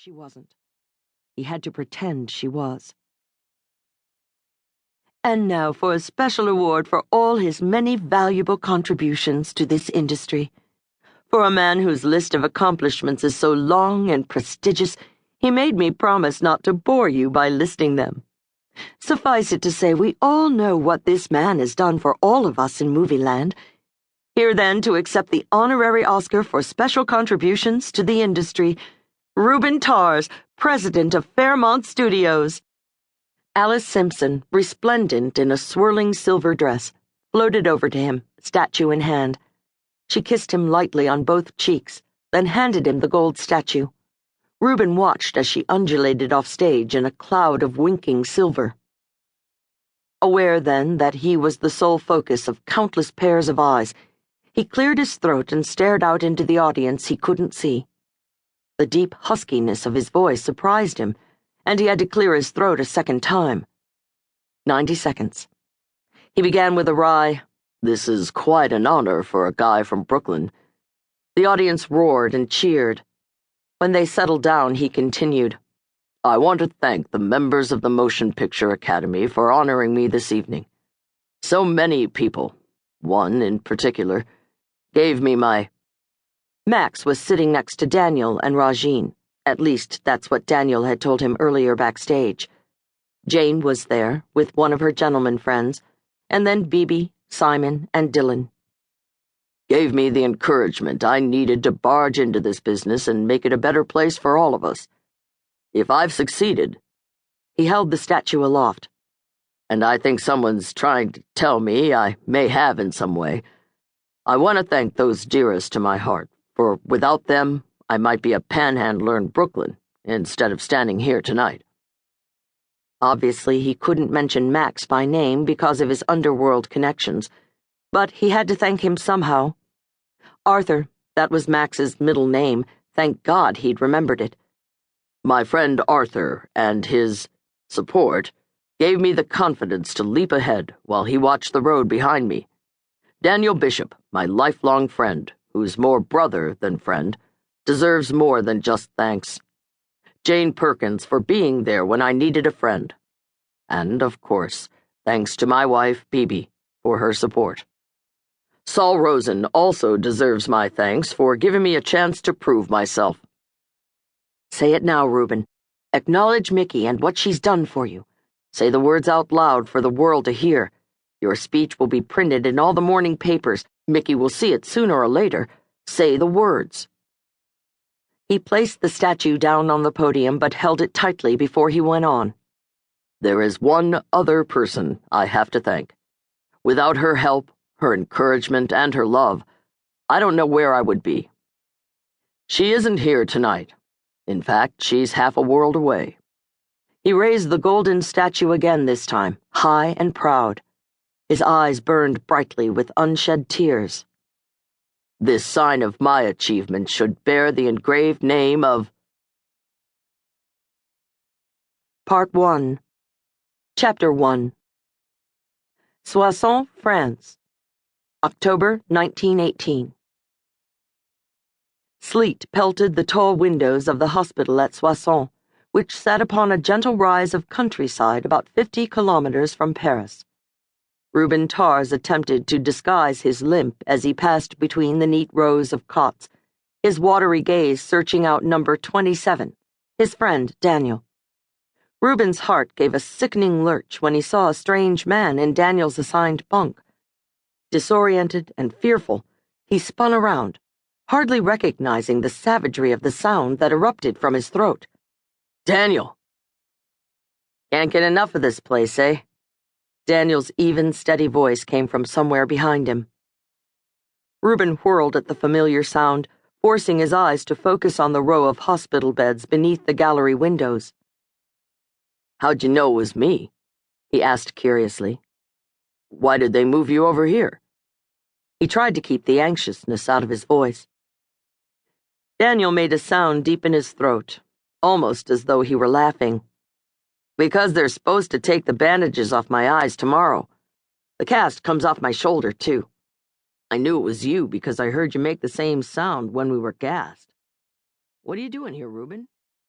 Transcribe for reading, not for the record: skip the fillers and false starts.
she wasn't. He had to pretend she was. And now for a special award for all his many valuable contributions to this industry. For a man whose list of accomplishments is so long and prestigious, he made me promise not to bore you by listing them. Suffice it to say, we all know what this man has done for all of us in movie land. Here then to accept the honorary Oscar for special contributions to the industry, Reuben Tarz, president of Fairmont Studios. Alice Simpson, resplendent in a swirling silver dress, floated over to him, statue in hand. She kissed him lightly on both cheeks, then handed him the gold statue. Reuben watched as she undulated off stage in a cloud of winking silver. Aware then that he was the sole focus of countless pairs of eyes, he cleared his throat and stared out into the audience he couldn't see. The deep huskiness of his voice surprised him, and he had to clear his throat a second time. 90 seconds. He began with a wry, "This is quite an honor for a guy from Brooklyn." The audience roared and cheered. When they settled down, he continued, "I want to thank the members of the Motion Picture Academy for honoring me this evening. So many people, one in particular, gave me my—" Max was sitting next to Daniel and Rajin. At least, that's what Daniel had told him earlier backstage. Jane was there, with one of her gentleman friends, and then Bebe, Simon, and Dylan. "Gave me the encouragement I needed to barge into this business and make it a better place for all of us. If I've succeeded," he held the statue aloft, "and I think someone's trying to tell me I may have in some way, I want to thank those dearest to my heart, for without them, I might be a panhandler in Brooklyn instead of standing here tonight." Obviously, he couldn't mention Max by name because of his underworld connections, but he had to thank him somehow. Arthur, that was Max's middle name, thank God he'd remembered it. "My friend Arthur and his support gave me the confidence to leap ahead while he watched the road behind me. Daniel Bishop, my lifelong friend, who's more brother than friend, deserves more than just thanks. Jane Perkins for being there when I needed a friend. And, of course, thanks to my wife, Bebe, for her support. Saul Rosen also deserves my thanks for giving me a chance to prove myself." Say it now, Reuben. Acknowledge Mickey and what she's done for you. Say the words out loud for the world to hear. Your speech will be printed in all the morning papers. Mickey will see it sooner or later. Say the words. He placed the statue down on the podium but held it tightly before he went on. "There is one other person I have to thank. Without her help, her encouragement, and her love, I don't know where I would be. She isn't here tonight. In fact, she's half a world away." He raised the golden statue again this time, high and proud. His eyes burned brightly with unshed tears. "This sign of my achievement should bear the engraved name of—" Part 1. Chapter 1. Soissons, France. October 1918. Sleet pelted the tall windows of the hospital at Soissons, which sat upon a gentle rise of countryside about 50 kilometers from Paris. Reuben Tarz attempted to disguise his limp as he passed between the neat rows of cots, his watery gaze searching out number 27, his friend Daniel. Reuben's heart gave a sickening lurch when he saw a strange man in Daniel's assigned bunk. Disoriented and fearful, he spun around, hardly recognizing the savagery of the sound that erupted from his throat. "Daniel!" "Can't get enough of this place, eh?" Daniel's even, steady voice came from somewhere behind him. Reuben whirled at the familiar sound, forcing his eyes to focus on the row of hospital beds beneath the gallery windows. "How'd you know it was me?" he asked curiously. "Why did they move you over here?" He tried to keep the anxiousness out of his voice. Daniel made a sound deep in his throat, almost as though he were laughing. "Because they're supposed to take the bandages off my eyes tomorrow. The cast comes off my shoulder, too. I knew it was you because I heard you make the same sound when we were gassed. What are you doing here, Reuben?"